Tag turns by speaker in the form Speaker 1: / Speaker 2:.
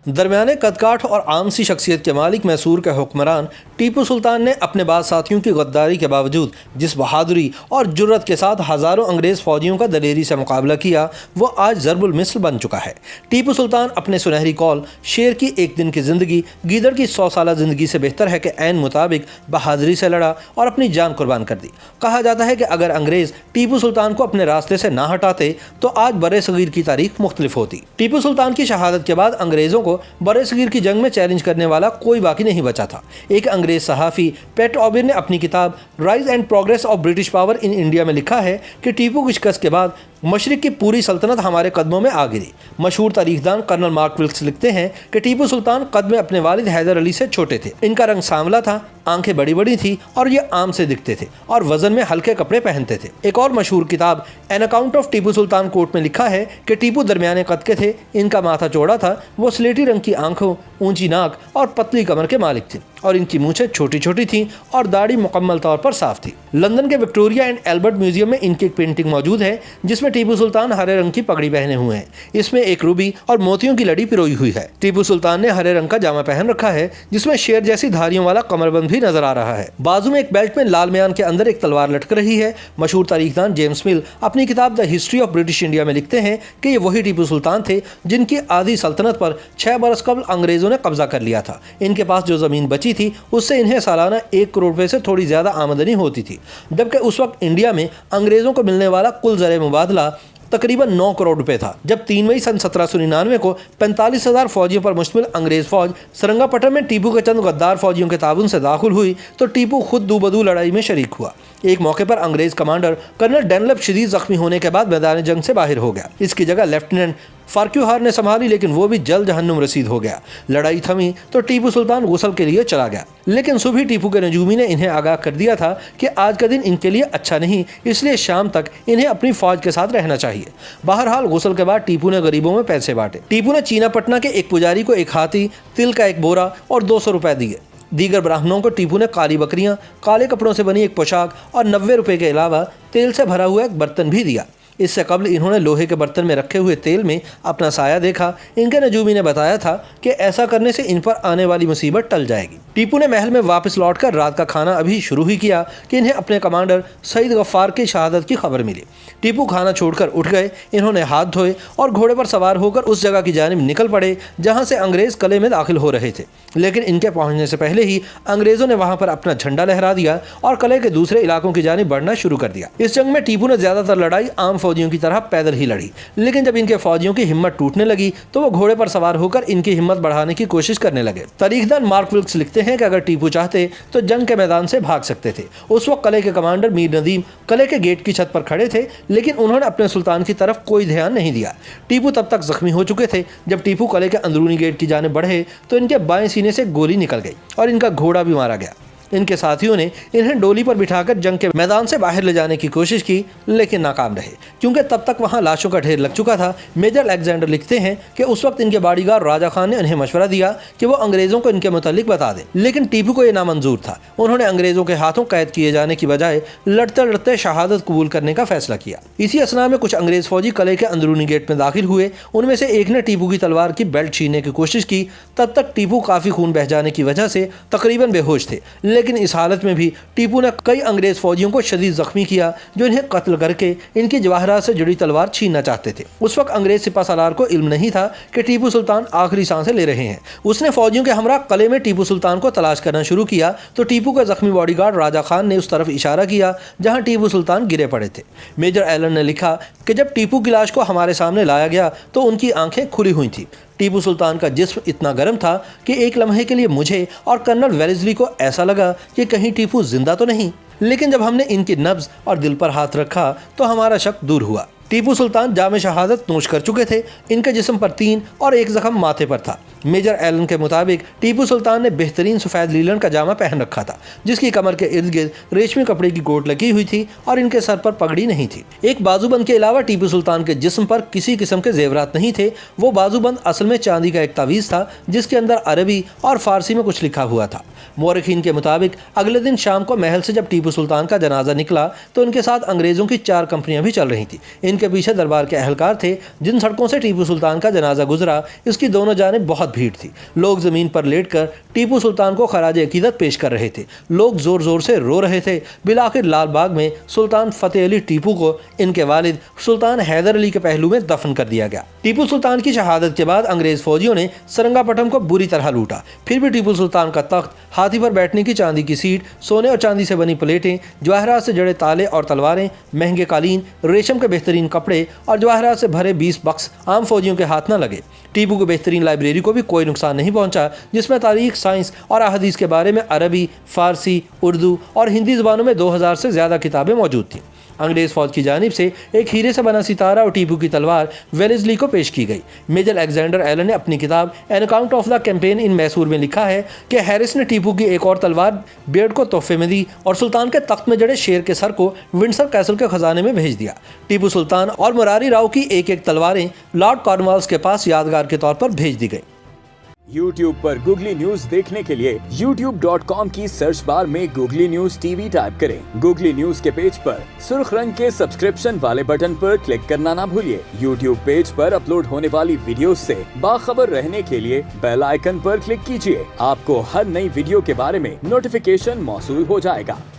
Speaker 1: दरमियाने कदकाठ और आमसी शख्सियत के मालिक मैसूर के हुक्मरान टीपू सुल्तान ने अपने बाद साथियों की गद्दारी के बावजूद जिस बहादुरी और जुर्रत के साथ हज़ारों अंग्रेज़ फौजियों का दलेरी से मुकाबला किया वो आज ज़रबुल मिस्ल बन चुका है। टीपू सुल्तान अपने सुनहरी कौल शेर की एक दिन की ज़िंदगी गीदड़ की 100 साल ज़िंदगी से बेहतर है कि ऐन मुताबिक बहादुरी से लड़ा और अपनी जान कुर्बान कर दी। कहा जाता है कि अगर अंग्रेज़ टीपू सुल्तान को अपने रास्ते से ना हटाते तो आज बरे सगीर की तारीख मुख्तलिफ होती। टीपू सुल्तान की शहादत के बाद अंग्रेज़ों को बरे सगीर की जंग में चैलेंज करने वाला कोई बाकी नहीं बचा था। एक अंग्रेज सहाफ़ी पैट ऑबिर ने अपनी किताब rise and progress of British power in India में लिखा है कि टीपू की शिकस्त के बाद मशरिक की पूरी सल्तनत हमारे कदमों में आ गिरी। मशहूर तारीखदान कर्नल मार्क विल्क्स लिखते हैं कि टीपू सुल्तान कद में अपने वालिद हैदर अली से छोटे थे। इनका रंग सांवला था, आंखें बड़ी बड़ी थी और ये आम से दिखते थे और वजन में हल्के कपड़े पहनते थे। एक और मशहूर किताब an account of Tipu Sultan court में लिखा है कि टीपू दरमियाने कद के थे, इनका माथा चौड़ा था, वो स्लेटी रंग की आंखों, ऊंची नाक और पतली कमर के मालिक थे और इनकी मूछें छोटी छोटी थीं और दाढ़ी मुकम्मल तौर पर साफ थी। लंदन के विक्टोरिया एंड एल्बर्ट म्यूजियम में इनकी एक पेंटिंग मौजूद है जिसमें टीपू सुल्तान हरे रंग की पगड़ी पहने हुए हैं। इसमें एक रूबी और मोतियों की लड़ी पिरोई हुई है। टीपू सुल्तान ने हरे रंग का जामा पहन रखा है जिसमें शेर जैसी धारियों वाला कमरबंद भी नजर आ रहा है। बाजू में एक बेल्ट में लाल म्यान के अंदर एक तलवार लटक रही है। मशहूर तारीखदान जेम्स मिल अपनी किताब the history of British India में लिखते हैं कि ये वही टीपू सुल्तान थे जिनकी आधी सल्तनत पर 6 बरस कबल अंग्रेजों ने कब्जा कर लिया था। इनके पास जो जमीन बची थी उससे इन्हें सालाना 1 करोड़ रुपए से थोड़ी ज्यादा आमदनी होती थी, जबकि उस वक्त इंडिया में अंग्रेजों को मिलने वाला कुल ज़र मुबादला तकरीबन 9 करोड़ रुपए था। जब 3 मई सन 1799 को 45,000 फौजियों पर मुश्तमिल अंग्रेज फौज सरंगापट्टम में टीपू के चंद गद्दार फौजियों के ताबून से दाखिल हुई तो टीपू खुद दूबदू लड़ाई में शरीक हुआ। एक मौके पर अंग्रेज कमांडर कर्नल डनलप शदीद जख्मी होने के बाद मैदान जंग से बाहर हो गया। इसकी जगह लेफ्टिनेंट फार्क्यूहार ने संभाली, लेकिन वो भी जल्द जहन्नुम रसीद हो गया। लड़ाई थमी तो टीपू सुल्तान गुसल के लिए चला गया, लेकिन सुबह टीपू के नजूमी ने इन्हें आगाह कर दिया था कि आज का दिन इनके लिए अच्छा नहीं, इसलिए शाम तक इन्हें अपनी फौज के साथ रहना चाहिए। बहरहाल गुसल के बाद टीपू ने गरीबों में पैसे बांटे। टीपू ने चीनापटना के एक पुजारी को 1 हाथी, तिल का 1 बोरा और 200 रुपए दिए। दीगर ब्राह्मणों को टीपू ने काली बकरियां, काले कपड़ों से बनी एक पोशाक और 90 रुपए के अलावा तेल से भरा हुआ एक बर्तन भी दिया। इससे कबल इन्होंने लोहे के बर्तन में रखे हुए तेल में अपना साया देखा। इनके नजूमी ने बताया था कि ऐसा करने से इन पर आने वाली मुसीबत टल जाएगी। टीपू ने महल में वापस लौटकर रात का खाना अभी शुरू ही किया कि इन्हें अपने कमांडर सईद गफ्फार की शहादत की खबर मिली। टीपू खाना छोड़कर उठ गए। इन्होंने हाथ धोए और घोड़े पर सवार होकर उस जगह की जानिब निकल पड़े जहाँ से अंग्रेज किले में दाखिल हो रहे थे, लेकिन इनके पहुँचने से पहले ही अंग्रेजों ने वहाँ पर अपना झंडा लहरा दिया और किले के दूसरे इलाकों की जानिब बढ़ना शुरू कर दिया। इस जंग में टीपू ने ज्यादातर लड़ाई आम फौजियों की तरह पैदल ही लड़ी, लेकिन जब इनके फौजियों की हिम्मत टूटने लगी तो वो घोड़े पर सवार होकर इनकी हिम्मत बढ़ाने की कोशिश करने लगे। तारीखदान मार्क विल्क्स लिखते हैं कि अगर टीपू चाहते तो जंग के मैदान से भाग सकते थे। उस वक्त किले के कमांडर मीर नदीम किले के गेट की छत पर खड़े थे, लेकिन उन्होंने अपने सुल्तान की तरफ कोई ध्यान नहीं दिया। टीपू तब तक जख्मी हो चुके थे। जब टीपू किले के अंदरूनी गेट की जाने बढ़े तो इनके बाएं सीने से गोली निकल गई और इनका घोड़ा भी मारा गया। इनके साथियों ने इन्हें डोली पर बिठाकर जंग के मैदान से बाहर ले जाने की कोशिश की, लेकिन नाकाम रहे क्योंकि तब तक वहां लाशों का ढेर लग चुका था। मेजर अलेक्जेंडर लिखते हैं कि उस वक्त इनके बॉडीगार्ड राजा खान ने इन्हें मशवरा दिया कि वो अंग्रेजों को इनके मुतालिक बता दें, लेकिन टीपू को यह नामंजूर था। उन्होंने अंग्रेजों के हाथों कैद किए जाने की बजाय लड़ते लड़ते शहादत कबूल करने का फैसला किया। इसी असना में कुछ अंग्रेज फौजी किले के अंदरूनी गेट में दाखिल हुए। उनमें से एक ने टीपू की तलवार की बेल्ट छीनने की कोशिश की। तब तक टीपू काफी खून बह जाने की वजह से तकरीबन बेहोश थे, लेकिन इस हालत में टीपू ने कई अंग्रेज फौजियों को शदीद जख्मी किया जो इन्हें कत्ल करके इनकी जवाहरात से जुड़ी तलवार छीनना चाहते थे। उस वक्त अंग्रेज सिपा सालार को इल्म नहीं था कि टीपू सुल्तान आखिरी सांसें ले रहे हैं। उसने फौजियों के हमरा किले में टीपू सुल्तान को तलाश करना शुरू किया तो टीपू के जख्मी बॉडीगार्ड राजा खान ने उस तरफ इशारा किया जहां टीपू सुल्तान गिरे पड़े थे। मेजर एलन ने लिखा कि जब टीपू की लाश को हमारे सामने लाया गया तो उनकी आंखें खुली हुई थी। टीपू सुल्तान का जिस्म इतना गर्म था कि एक लम्हे के लिए मुझे और कर्नल वेलेस्ली को ऐसा लगा कि कहीं टीपू जिंदा तो नहीं, लेकिन जब हमने इनकी नब्ज और दिल पर हाथ रखा तो हमारा शक दूर हुआ। टीपू सुल्तान जाम शहादत नोश कर चुके थे। इनके जिस्म पर 3 और 1 जख्म माथे पर था। मेजर एलन के मुताबिक टीपू सुल्तान ने बेहतरीन सफ़ेद लीलन का जामा पहन रखा था जिसकी कमर के इर्द गिर्द रेशमी कपड़े की गोट लगी हुई थी और इनके सर पर पगड़ी नहीं थी। एक बाजूबंद के अलावा टीपू सुल्तान के जिस्म पर किसी किस्म के जेवरात नहीं थे। वो बाजूबंद असल में चांदी का एक तावीज़ था जिसके अंदर अरबी और फारसी में कुछ लिखा हुआ था। मौरखीन के मुताबिक अगले दिन शाम को महल से जब टीपू सुल्तान का जनाजा निकला तो उनके साथ अंग्रेज़ों की 4 कंपनियां भी चल रही थी। इनके इनके पीछे दरबार के अहलकार थे। जिन सड़कों से टीपू सुल्तान का जनाजा गुजरा, इसकी दोनों जानिब बहुत भीड़ थी। लोग ज़मीन पर लेटकर टीपू सुल्तान को खराज अकीदत पेश कर रहे थे। लोग ज़ोर ज़ोर से रो रहे थे। बिलाखिर लाल बाग में सुल्तान फतेह अली टीपू को इनके वालिद सुल्तान हैदर अली के पहलू में दफन कर दिया गया। टीपू सुल्तान की शहादत के बाद अंग्रेज़ फौजियों ने सरंगापटम को बुरी तरह लूटा। फिर भी टीपू सुल्तान का तख्त, हाथी पर बैठने की चांदी की सीट, सोने और चांदी से बनी प्लेटें, जवाहरात से जड़े ताले और तलवारें, महंगे कालीन, रेशम के बेहतरीन कपड़े और जवाहरात से भरे 20 बक्स आम फौजियों के हाथ न लगे। टीपू को बेहतरीन लाइब्रेरी को भी कोई नुकसान नहीं पहुंचा, जिसमें तारीख, साइंस और अहदीस के बारे में अरबी, फ़ारसी, उर्दू और हिंदी ज़बानों में 2000 से ज़्यादा किताबें मौजूद थीं। अंग्रेज़ फ़ौज की जानिब से एक हीरे से बना सितारा और टीपू की तलवार वेलेस्ली को पेश की गई। मेजर अलेक्जेंडर एलन ने अपनी किताब an account of the campaign in Mysore में लिखा है कि हैरिस ने टीपू की एक और तलवार बेड को तोहफे में दी और सुल्तान के तख्त में जड़े शेर के सर को विंडसर कैसल के खजाने में भेज दिया। टीपू सुल्तान और मुरारी राव की एक एक तलवारें लॉर्ड कॉर्नवालिस के पास यादगार के तौर पर भेज दी गई।
Speaker 2: YouTube पर गूगली न्यूज देखने के लिए youtube.com की सर्च बार में गूगली न्यूज टीवी टाइप करें। गूगली न्यूज के पेज पर सुर्ख रंग के सब्सक्रिप्शन वाले बटन पर क्लिक करना ना भूलिए। YouTube पेज पर अपलोड होने वाली वीडियोस से बाखबर रहने के लिए बेल आइकन पर क्लिक कीजिए। आपको हर नई वीडियो के बारे में नोटिफिकेशन मौसूल हो जाएगा।